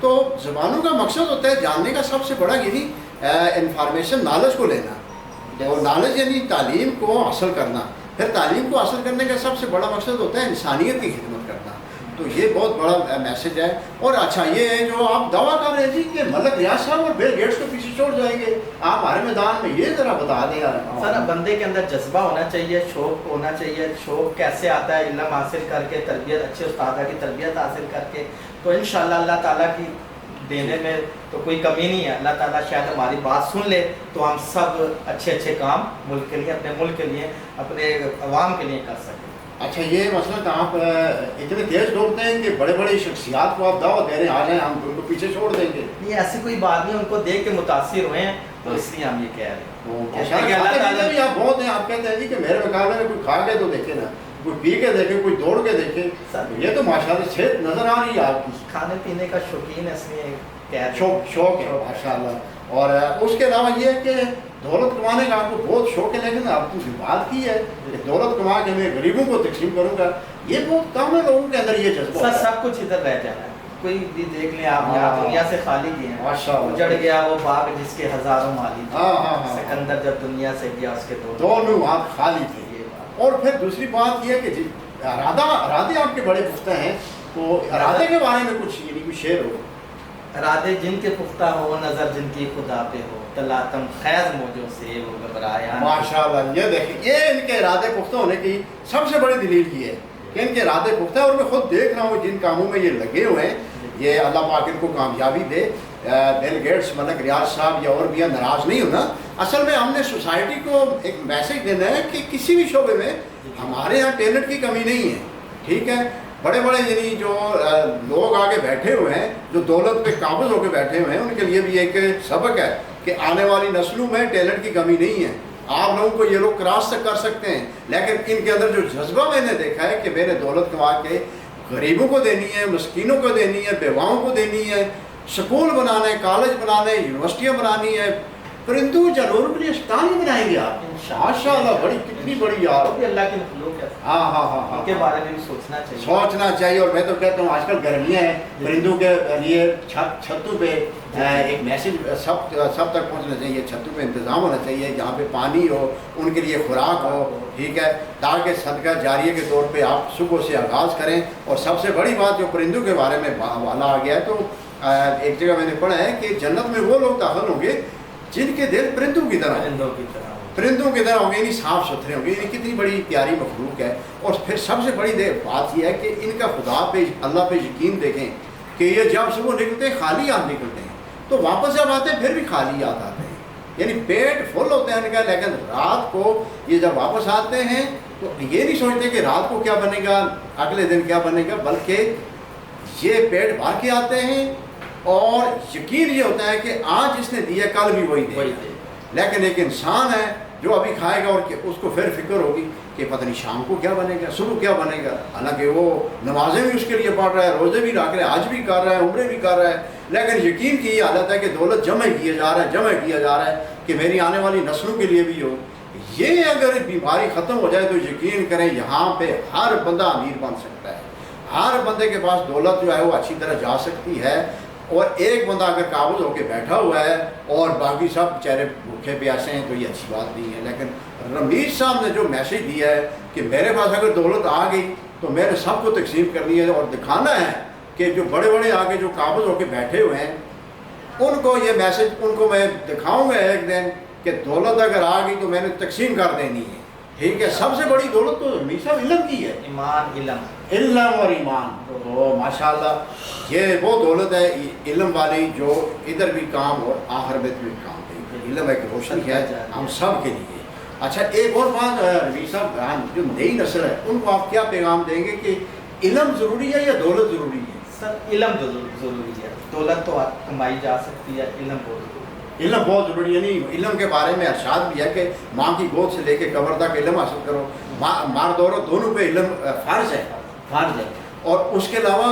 تو زبانوں کا مقصد ہوتا ہے جاننے کا سب سے بڑا یعنی انفارمیشن نالج کو لینا، اور نالج یعنی تعلیم کو حاصل کرنا، پھر تعلیم کو حاصل کرنے کا سب سے بڑا مقصد ہوتا ہے انسانیت کی خدمت کرنا. تو یہ بہت بڑا میسج ہے. اور اچھا یہ ہے جو آپ دعویٰ کر رہے ہیں جی کہ ملک ریاض صاحب اور بل گیٹس کو پیچھے چھوڑ جائیں گے، آپ ہمارے میدان میں یہ ذرا بتا دیں یار. سر بندے کے اندر جذبہ ہونا چاہیے، شوق ہونا چاہیے. شوق کیسے آتا ہے؟ علم حاصل کر کے، تربیت، اچھے استادہ کی تربیت حاصل کر کے. تو انشاءاللہ اللہ تعالیٰ کی دینے میں تو کوئی کمی نہیں ہے. اللہ تعالیٰ شاید ہماری بات سن لے تو ہم سب اچھے اچھے کام ملک کے لیے، اپنے ملک کے لیے، اپنے عوام کے لیے کر سکیں. اچھا یہ مثلا آپ اتنے تیز دوڑتے ہیں کہ بڑے بڑے شخصیات کو آپ دعوت دے رہے ہیں آ جائیں ہم ان کو پیچھے چھوڑ دیں گے؟ یہ ایسی کوئی بات نہیں، ان کو دیکھ کے متاثر ہوئے ہیں تو اس لیے ہم یہ کہہ رہے ہیں. اللہ تعالیٰ بھی آپ بہت ہیں، آپ کہتے ہیں جی کہ میرے مقابلے میں کوئی کھا کے تو دیکھے نا، کوئی پی کے دیکھے، کوئی دوڑ کے دیکھے. یہ تو ماشاءاللہ صحت نظر آ رہی ہے آپ کی. کھانے پینے کا شوقین ہے، اس لیے کہہ رہے ہیں. شوق ہے ماشاءاللہ. اور اس کے علاوہ یہ ہے کہ دولت کمانے کا آپ کو بہت شوق ہے، لیکن آپ نے بات کی ہے کہ دولت کما کے میں غریبوں کو تقسیم کروں گا، یہ بہت کم ہے لوگوں کے اندر یہ جذبہ. سر سب کچھ ادھر رہ جانا ہے. کوئی بھی دیکھ لیں آپ، یہاں دنیا سے خالی گئے ہیں. ماشاءاللہ. اجڑ گیا وہ باغ جس کے ہزاروں مالی تھے. سکندر جب دنیا سے گیا اس کے دونوں ہاتھ خالی تھے. اور پھر دوسری بات یہ ہے کہ جی ارادے آپ کے بڑے پختہ ہیں، تو ارادے کے بارے میں کچھ یعنی کچھ شعر ہو. ارادے جن کے پختہ ہو، نظر جن کی خدا پہ ہو، تلاتم خیز موجوں سے وہ گھبرایا. ماشاءاللہ. یہ دیکھیں یہ ان کے ارادے پختہ ہونے کی سب سے بڑی دلیل یہ ہے کہ ان کے ارادے پختہ ہے. اور میں خود دیکھ رہا ہوں جن کاموں میں یہ لگے ہوئے ہیں، یہ اللہ پاک ان کو کامیابی دے. بل گیٹس، ملک ریاض صاحب یا اور بھی ناراض نہیں ہونا. اصل میں ہم نے سوسائٹی کو ایک میسج دینا ہے کہ کسی بھی شعبے میں ہمارے یہاں ٹیلنٹ کی کمی نہیں ہے. ٹھیک ہے، بڑے بڑے یعنی جو لوگ آگے بیٹھے ہوئے ہیں، جو دولت پہ قابض ہو کے بیٹھے ہوئے ہیں، ان کے لیے بھی ایک سبق ہے کہ آنے والی نسلوں میں ٹیلنٹ کی کمی نہیں ہے. آپ لوگوں کو یہ لوگ کراس تک کر سکتے ہیں، لیکن ان کے اندر جو جذبہ میں نے دیکھا ہے کہ میں نے دولت کما کے غریبوں کو دینی ہے، مسکینوں کو دینی ہے، بیواؤں کو دینی ہے، سکول بنانے، کالج بنانے، یونیورسٹیاں بنانی ہے، پرندو جانوروں کے لیے اسپتال بھی بنائیں گے آپ. ماشاءاللہ. بڑی کتنی بڑی یار. اللہ کی مخلوق ہے. ہاں ان کے بارے میں بھی سوچنا چاہیے. سوچنا چاہیے. اور میں تو کہتا ہوں آج کل گرمیاں ہیں، پرندوں کے لیے چھتوں پہ ایک میسج سب تک پہنچنا چاہیے. چھتوں پہ انتظام ہونا چاہیے جہاں پہ پانی ہو، ان کے لیے خوراک ہو. ٹھیک ہے، تاکہ صدقہ جاریہ کے طور پہ آپ صبح سے آغاز کریں. اور سب سے بڑی بات جو پرندوں کے بارے میں حوالہ آ گیا ہے، تو ایک جگہ میں نے پڑھا ہے کہ جنت میں وہ لوگ داخل ہوں گے جن کے دل پرندوں کی طرح ہوں گے، یعنی صاف ستھرے ہوں گے. یعنی کتنی بڑی پیاری مخلوق ہے. اور پھر سب سے بڑی بات یہ ہے کہ ان کا خدا پہ، اللہ پہ یقین دیکھیں کہ یہ جب صبح نکلتے ہیں خالی ہاتھ نکلتے ہیں، تو واپس جب آتے ہیں پھر بھی خالی ہاتھ آتے ہیں. یعنی پیٹ فل ہوتے ہیں ان کا، لیکن رات کو یہ جب واپس آتے ہیں تو یہ نہیں سوچتے کہ رات کو کیا بنے گا، اگلے دن کیا بنے گا، بلکہ یہ پیٹ بھر کے آتے ہیں اور یقین یہ ہوتا ہے کہ آج اس نے دیا کل بھی وہی دے. لیکن ایک انسان ہے جو ابھی کھائے گا اور اس کو پھر فکر ہوگی کہ پتہ نہیں شام کو کیا بنے گا، صبح کیا بنے گا. حالانکہ وہ نمازیں بھی اس کے لیے پڑھ رہا ہے، روزے بھی رکھ رہا ہے، حج بھی کر رہا ہے، عمرے بھی کر رہا ہے، لیکن یقین کی یہ حالت ہے کہ دولت جمع کیا جا رہا ہے کہ میری آنے والی نسلوں کے لیے بھی ہو. یہ اگر بیماری ختم ہو جائے تو یقین کریں یہاں پہ ہر بندہ امیر بن سکتا ہے. ہر بندے کے پاس دولت جو ہے وہ اچھی طرح جا سکتی ہے. اور ایک بندہ اگر قابض ہو کے بیٹھا ہوا ہے اور باقی سب بیچارے بھوکے پیاسے ہیں تو یہ اچھی بات نہیں ہے. لیکن رمیز صاحب نے جو میسج دیا ہے کہ میرے پاس اگر دولت آ گئی تو میں نے سب کو تقسیم کرنی ہے اور دکھانا ہے کہ جو بڑے بڑے آگے جو قابض ہو کے بیٹھے ہوئے ہیں ان کو یہ میسج، ان کو میں دکھاؤں گا ایک دن کہ دولت اگر آ گئی تو میں نے تقسیم کر دینی ہے. ٹھیک ہے، سب سے بڑی دولت تو رمیز صاحب علم کی ہے. ایمان، علم اور ایمان. تو ماشاءاللہ یہ وہ دولت ہے علم والی جو ادھر بھی کام اور آخرت میں بھی کام کرے. علم ایک روشنی ہے ہم سب کے لیے. اچھا ایک اور بات رمیز صاحب، جو نئی نسل ہے ان کو آپ کیا پیغام دیں گے کہ علم ضروری ہے یا دولت ضروری ہے؟ سر علم ضروری ہے. دولت تو کمائی جا سکتی ہے، علم بہت ضروری ہے. علم بہت ضروری ہے. نہیں علم کے بارے میں ارشاد بھی ہے کہ ماں کی گود سے لے کے قبر تک علم حاصل کرو. مرد عورت دونوں پہ علم فرض ہے. اور اس کے علاوہ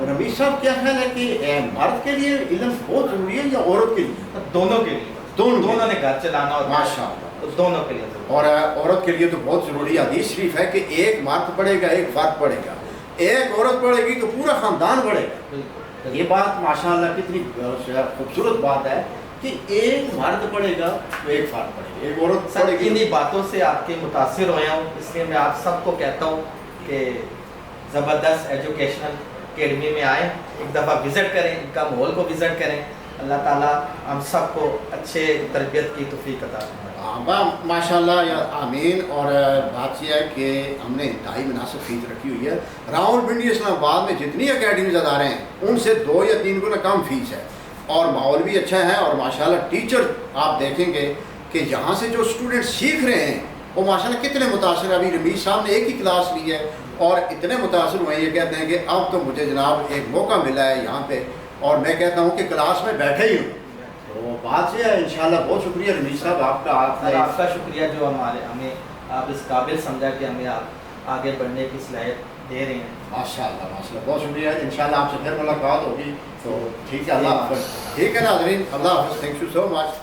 رمیز صاحب کیا خیال ہے کہ مرد کے لیے علم بہت ضروری ہے یا عورت کے لیے؟ دونوں کے لیے. دونوں نے گھر چلانا اور ماشاءاللہ دونوں کے لیے. اور عورت کے لیے تو بہت ضروری ہے. حدیث شریف ہے کہ ایک مرد پڑھے گا ایک فرد پڑھے گا، ایک عورت پڑھے گی تو پورا خاندان پڑھے گا. یہ بات ماشاءاللہ کتنی خوبصورت بات ہے کہ ایک مرد پڑھے گا تو ایک فرد پڑھے گا، ایک عورت سر پڑھے گی۔ انہی باتوں سے آپ کے متاثر ہویا ہوں، اس لیے میں آپ سب کو کہتا ہوں کہ زبردست ایجوکیشنل اکیڈمی میں آئیں، ایک دفعہ وزٹ کریں، ان کا ماحول کو وزٹ کریں۔ اللہ تعالیٰ ہم سب کو اچھے تربیت کی توفیق عطا فرمائے۔ ماشاءاللہ یا آمین۔ اور بات یہ ہے کہ ہم نے انتہائی مناسب فیس رکھی ہوئی ہے۔ راولپنڈی اسلام آباد میں جتنی اکیڈمیز ادارے ہیں ان سے 2 یا 3 گنا کم فیس ہے، اور ماحول بھی اچھا ہے، اور ماشاءاللہ ٹیچر آپ دیکھیں گے کہ یہاں سے جو اسٹوڈنٹ سیکھ رہے ہیں وہ ماشاءاللہ کتنے متاثر ہیں۔ ابھی رمیز صاحب نے ایک ہی کلاس لی ہے اور اتنے متاثر ہوئے، یہ کہتے ہیں کہ اب تو مجھے جناب ایک موقع ملا ہے یہاں پہ، اور میں کہتا ہوں کہ کلاس میں بیٹھے ہی ہوں۔ تو بات یہ ہے انشاءاللہ۔ بہت شکریہ رمیز صاحب آپ کا، سر آپ کا شکریہ جو ہمیں آپ اس قابل سمجھا کہ ہمیں آپ آگے بڑھنے کی صلاحیت دے رہے ہیں۔ ماشاءاللہ ماشاءاللہ، بہت شکریہ۔ انشاءاللہ آپ سے پھر ملاقات ہوگی، تو ٹھیک ہے، اللہ حافظ۔ ٹھیک ہے ناظرین، اللہ حافظ، تھینک یو سو مچ۔